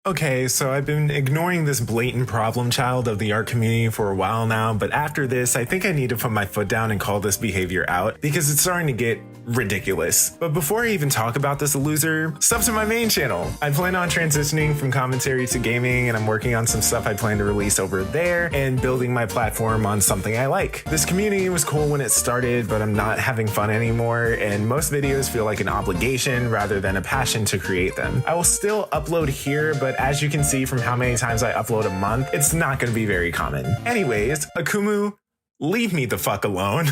Okay, so I've been ignoring this blatant problem child of the art community for a while now, but after this, I think I need to put my foot down and call this behavior out because it's starting to get ridiculous. But before I even talk about this loser, sub to my main channel. I plan on transitioning from commentary to gaming, and I'm working on some stuff I plan to release over there and building my platform on something I like. This community was cool when it started, but I'm not having fun anymore, and most videos feel like an obligation rather than a passion to create them. I will still upload here, but as you can see from how many times I upload a month, it's not going to be very common. Anyways, Akumu, leave me the fuck alone.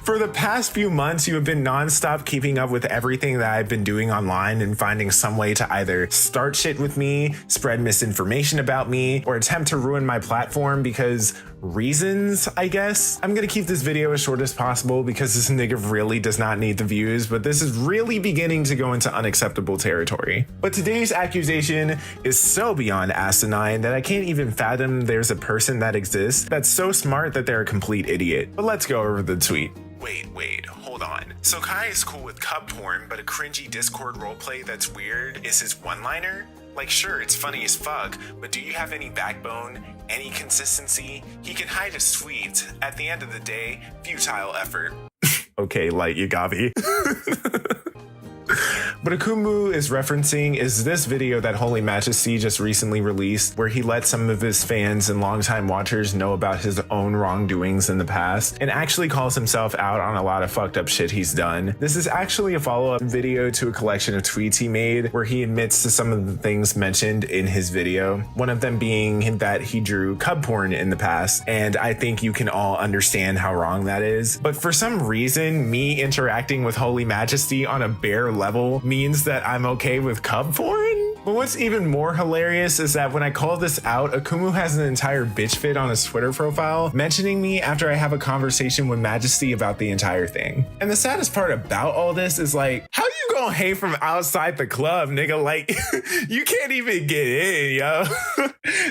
For the past few months, you have been nonstop keeping up with everything that I've been doing online and finding some way to either start shit with me, spread misinformation about me, or attempt to ruin my platform because reasons, I guess. I'm gonna keep this video as short as possible because this nigga really does not need the views, but this is really beginning to go into unacceptable territory. But today's accusation is so beyond asinine that I can't even fathom there's a person that exists that's so smart that they're a complete idiot. But let's go over the tweet. Wait, hold on. So Kai is cool with cub porn, but a cringy Discord roleplay that's weird is his one-liner? Like, sure, it's funny as fuck, but do you have any backbone, any consistency? He can hide his tweets. At the end of the day, futile effort. Okay, light Yagabi. What Akumu is referencing is this video that Holy Majesty just recently released, where he let some of his fans and longtime watchers know about his own wrongdoings in the past and actually calls himself out on a lot of fucked up shit he's done. This is actually a follow-up video to a collection of tweets he made where he admits to some of the things mentioned in his video, one of them being that he drew cub porn in the past, and I think you can all understand how wrong that is. But for some reason, me interacting with Holy Majesty on a bare level means that I'm okay with cub porn? But what's even more hilarious is that when I call this out, Akumu has an entire bitch fit on his Twitter profile, mentioning me after I have a conversation with Majesty about the entire thing. And the saddest part about all this is like, how you gonna hate from outside the club, nigga? Like, you can't even get in, yo.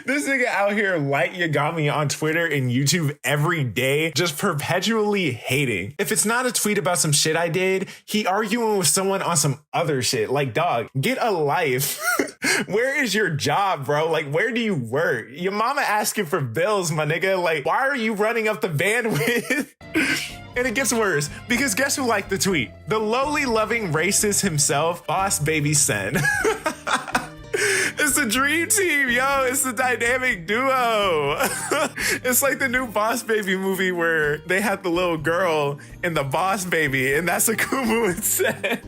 This nigga out here light Yagami on Twitter and YouTube every day, just perpetually hating. If it's not a tweet about some shit I did, he arguing with someone on some other shit. Like, dog, get a life. Where is your job, bro? Like, where do you work? Your mama asking for bills, my nigga. Like, why are you running up the bandwidth? And it gets worse, because guess who liked the tweet? The lowly loving racist himself, Boss Baby Sen. It's the dream team, yo. It's the dynamic duo. It's like the new Boss Baby movie where they had the little girl and the Boss Baby, and that's Akumu and Sen.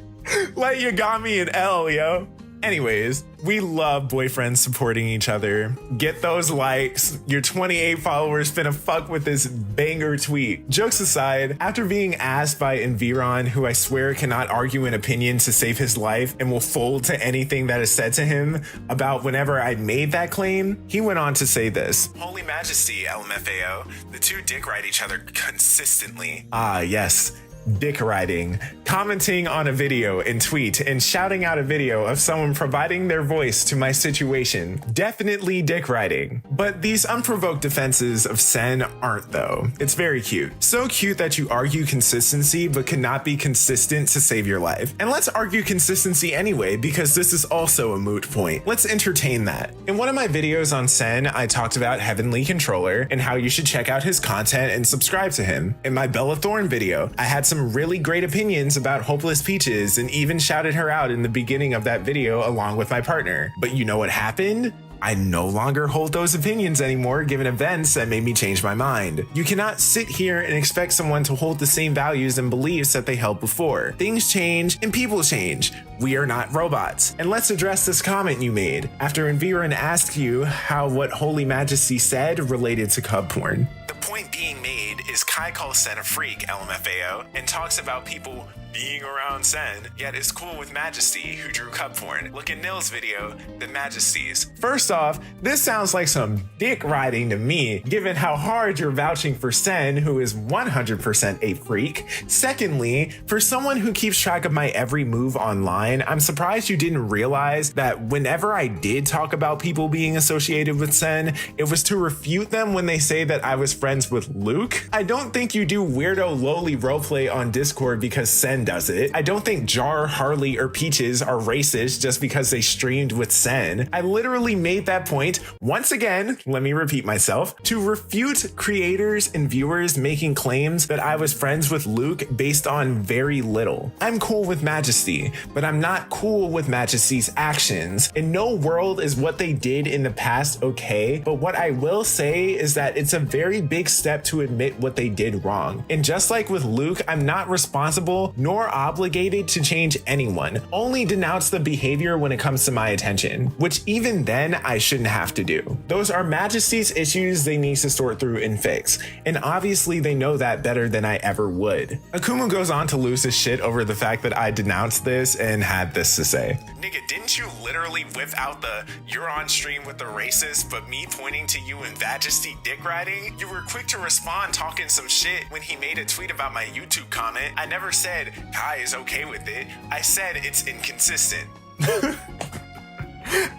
Like Yagami and L, yo. Anyways, we love boyfriends supporting each other. Get those likes. Your 28 followers finna fuck with this banger tweet. Jokes aside, after being asked by Environ, who I swear cannot argue an opinion to save his life and will fold to anything that is said to him about whenever I made that claim, he went on to say this. Holy Majesty, LMFAO, the two dick ride each other consistently. Ah, yes. Dick riding, commenting on a video and tweet and shouting out a video of someone providing their voice to my situation. Definitely dick riding. But these unprovoked defenses of Sen aren't though. It's very cute. So cute that you argue consistency but cannot be consistent to save your life. And let's argue consistency anyway because this is also a moot point. Let's entertain that. In one of my videos on Sen, I talked about Heavenly Controller and how you should check out his content and subscribe to him. In my Bella Thorne video, I had some really great opinions about Hopeless Peaches and even shouted her out in the beginning of that video along with my partner. But you know what happened? I no longer hold those opinions anymore given events that made me change my mind. You cannot sit here and expect someone to hold the same values and beliefs that they held before. Things change and people change. We are not robots. And let's address this comment you made after Environ asked you how what Holy Majesty said related to cub porn. The point being made is Kai calls Sen a freak, LMFAO, and talks about people being around Sen, yet is cool with Majesty, who drew cub porn. Look at Nil's video, The Majesties. First off, this sounds like some dick riding to me, given how hard you're vouching for Sen, who is 100% a freak. Secondly, for someone who keeps track of my every move online, I'm surprised you didn't realize that whenever I did talk about people being associated with Sen, it was to refute them when they say that I was friends with Luke. I don't think you do weirdo lowly roleplay on Discord because Sen Sen does it. I don't think Jar, Harley, or Peaches are racist just because they streamed with Sen. I literally made that point, once again, let me repeat myself, to refute creators and viewers making claims that I was friends with Luke based on very little. I'm cool with Majesty, but I'm not cool with Majesty's actions. In no world is what they did in the past okay, but what I will say is that it's a very big step to admit what they did wrong. And just like with Luke, I'm not responsible nor obligated to change anyone, only denounce the behavior when it comes to my attention, which even then I shouldn't have to do. Those are Majesty's issues they need to sort through and fix, and obviously they know that better than I ever would. Akumu goes on to lose his shit over the fact that I denounced this and had this to say. Nigga, didn't you literally whip out the "you're on stream with the racist, but me pointing to you and Majesty dick riding"? You were quick to respond talking some shit when he made a tweet about my YouTube comment. I never said Kai is okay with it. I said it's inconsistent.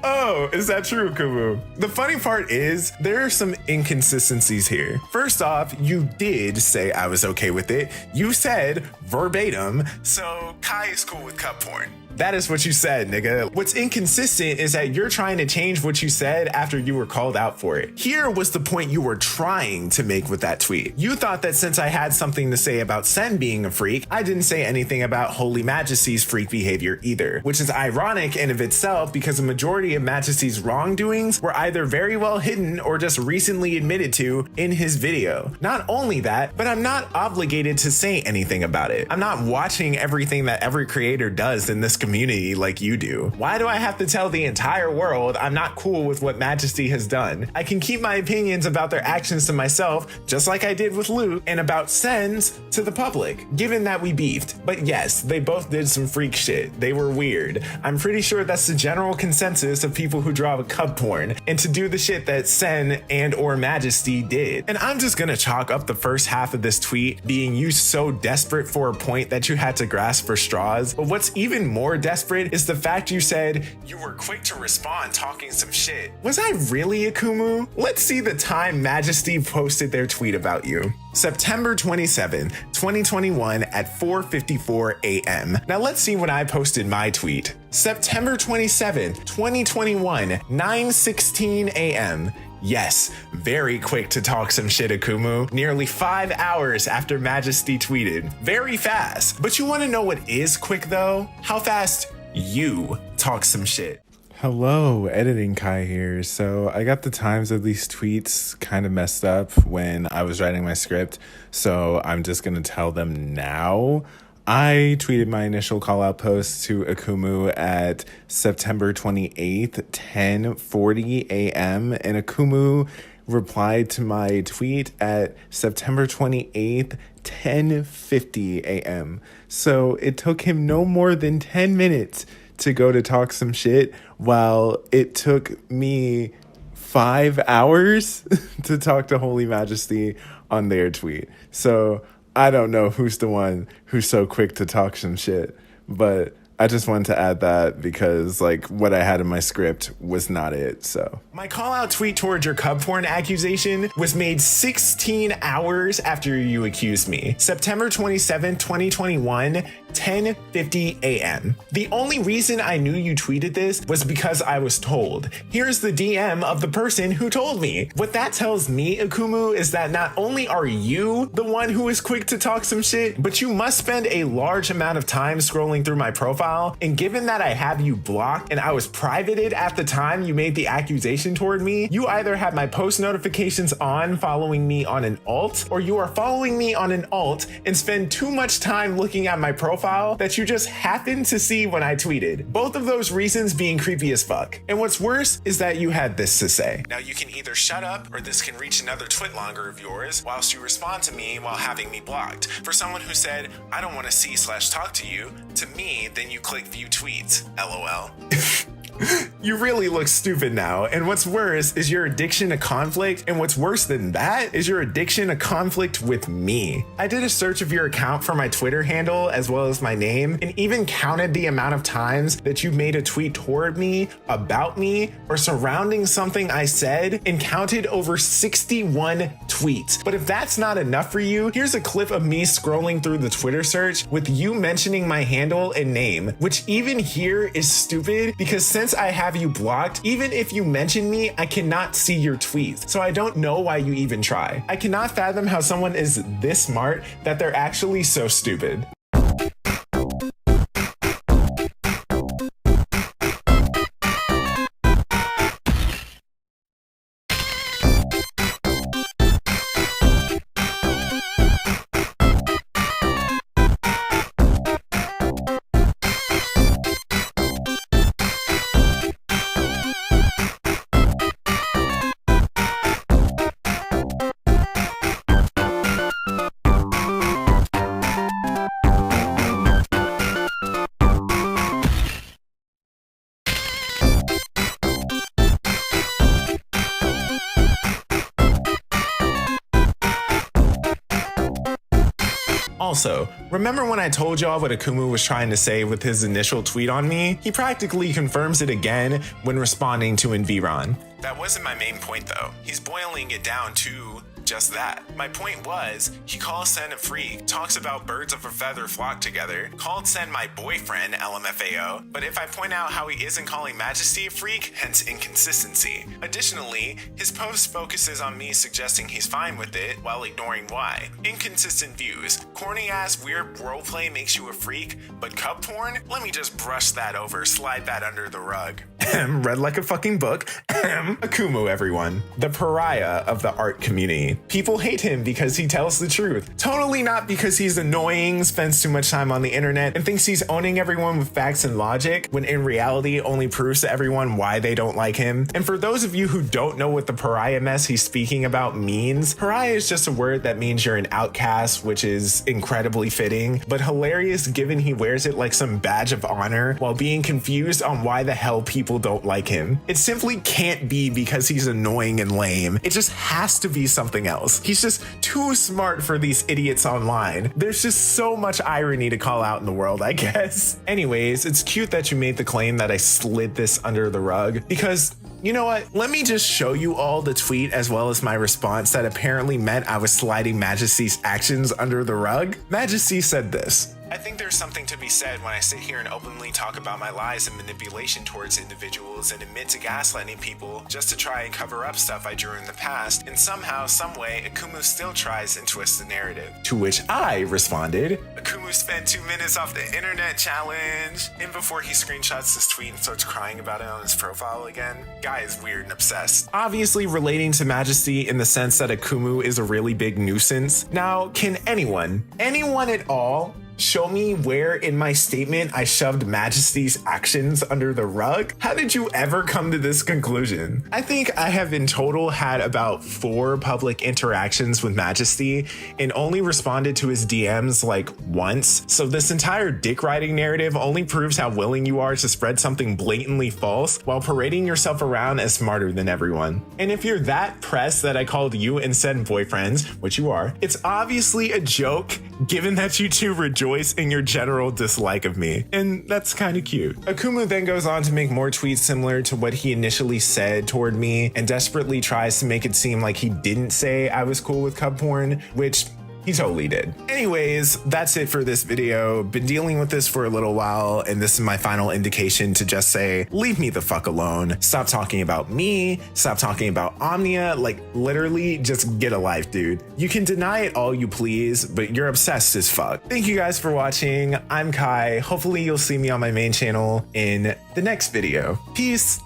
Oh, is that true, Akumu? The funny part is there are some inconsistencies here. First off, you did say I was okay with it. You said verbatim, so Kai is cool with cup porn. That is what you said, nigga. What's inconsistent is that you're trying to change what you said after you were called out for it. Here was the point you were trying to make with that tweet. You thought that since I had something to say about Sen being a freak, I didn't say anything about Holy Majesty's freak behavior either, which is ironic in of itself because a majority of Majesty's wrongdoings were either very well hidden or just recently admitted to in his video. Not only that, but I'm not obligated to say anything about it. I'm not watching everything that every creator does in this community like you do. Why do I have to tell the entire world I'm not cool with what Majesty has done? I can keep my opinions about their actions to myself, just like I did with Luke, and about Sen's to the public, given that we beefed. But yes, they both did some freak shit. They were weird. I'm pretty sure that's the general consensus of people who draw cub porn, and to do the shit that Sen and or Majesty did. And I'm just gonna chalk up the first half of this tweet being you so desperate for a point that you had to grasp for straws. But what's even more desperate is the fact you said you were quick to respond talking some shit. Was I really, Akumu? Let's see the time Majesty posted their tweet about you. September 27, 2021 at 4:54 a.m. Now let's see when I posted my tweet. September 27, 2021, 9:16 a.m. Yes, very quick to talk some shit, Akumu. Nearly 5 hours after Majesty tweeted. Very fast. But you want to know what is quick though? How fast you talk some shit. Hello, Editing Kai here. So I got the times of these tweets kind of messed up when I was writing my script, so I'm just going to tell them now. I tweeted my initial call out post to Akumu at September 28th, 10:40 a.m. and Akumu replied to my tweet at September 28th, 10:50 a.m. So it took him no more than 10 minutes to go to talk some shit, while it took me 5 hours to talk to Holy Majesty on their tweet. So I don't know who's the one who's so quick to talk some shit, but I just wanted to add that because like what I had in my script was not it. So my call out tweet towards your cub porn accusation was made 16 hours after you accused me. September 27, 2021, 10:50 a.m. The only reason I knew you tweeted this was because I was told. Here's the DM of the person who told me. What that tells me, Akumu, is that not only are you the one who is quick to talk some shit, but you must spend a large amount of time scrolling through my profile. And given that I have you blocked and I was privated at the time you made the accusation toward me, you either have my post notifications on following me on an alt, or you are following me on an alt and spend too much time looking at my profile that you just happened to see when I tweeted. Both of those reasons being creepy as fuck. And what's worse is that you had this to say. Now you can either shut up or this can reach another twit longer of yours whilst you respond to me while having me blocked. For someone who said, I don't want to see/talk to you, to me, then you click view tweets, LOL. You really look stupid now. And what's worse is your addiction to conflict. And what's worse than that is your addiction to conflict with me. I did a search of your account for my Twitter handle as well as my name, and even counted the amount of times that you made a tweet toward me, about me, or surrounding something I said, and counted over 61 tweets. But if that's not enough for you, here's a clip of me scrolling through the Twitter search with you mentioning my handle and name, which even here is stupid because since I have you blocked, even if you mention me, I cannot see your tweets. So I don't know why you even try. I cannot fathom how someone is this smart that they're actually so stupid. Also, remember when I told y'all what Akumu was trying to say with his initial tweet on me? He practically confirms it again when responding to Environ. That wasn't my main point though. He's boiling it down to just that. My point was, he calls Sen a freak, talks about birds of a feather flock together, called Sen my boyfriend, LMFAO, but if I point out how he isn't calling Majesty a freak, hence inconsistency. Additionally, his post focuses on me suggesting he's fine with it while ignoring why. Inconsistent views. Corny ass weird roleplay makes you a freak, but cub porn? Let me just brush that over, slide that under the rug. Read like a fucking book. Akumu, everyone. The pariah of the art community. People hate him because he tells the truth. Totally not because he's annoying, spends too much time on the internet, and thinks he's owning everyone with facts and logic, when in reality only proves to everyone why they don't like him. And for those of you who don't know what the pariah mess he's speaking about means, pariah is just a word that means you're an outcast, which is incredibly fitting, but hilarious given he wears it like some badge of honor while being confused on why the hell people don't like him. It simply can't be because he's annoying and lame. It just has to be something else. He's just too smart for these idiots online. There's just so much irony to call out in the world, I guess. Anyways, it's cute that you made the claim that I slid this under the rug, because you know what? Let me just show you all the tweet as well as my response that apparently meant I was sliding Majesty's actions under the rug. Majesty said this. I think there's something to be said when I sit here and openly talk about my lies and manipulation towards individuals and admit to gaslighting people just to try and cover up stuff I drew in the past, and somehow, someway, Akumu still tries and twists the narrative. To which I responded, Akumu spent 2 minutes off the internet challenge. And before he screenshots this tweet and starts crying about it on his profile again, guy is weird and obsessed. Obviously relating to Majesty in the sense that Akumu is a really big nuisance. Now, can anyone at all, show me where in my statement I shoved Majesty's actions under the rug? How did you ever come to this conclusion? I think I have in total had about 4 public interactions with Majesty and only responded to his DMs like once. So this entire dick riding narrative only proves how willing you are to spread something blatantly false while parading yourself around as smarter than everyone. And if you're that pressed that I called you and Sen boyfriends, which you are, it's obviously a joke given that you two rejoice in your general dislike of me, and that's kind of cute. Akumu then goes on to make more tweets similar to what he initially said toward me and desperately tries to make it seem like he didn't say I was cool with cub porn, which he totally did. Anyways, that's it for this video. Been dealing with this for a little while, and this is my final indication to just say, leave me the fuck alone. Stop talking about me. Stop talking about Omnia. Like, literally, just get a life, dude. You can deny it all you please, but you're obsessed as fuck. Thank you guys for watching. I'm Kai. Hopefully you'll see me on my main channel in the next video. Peace.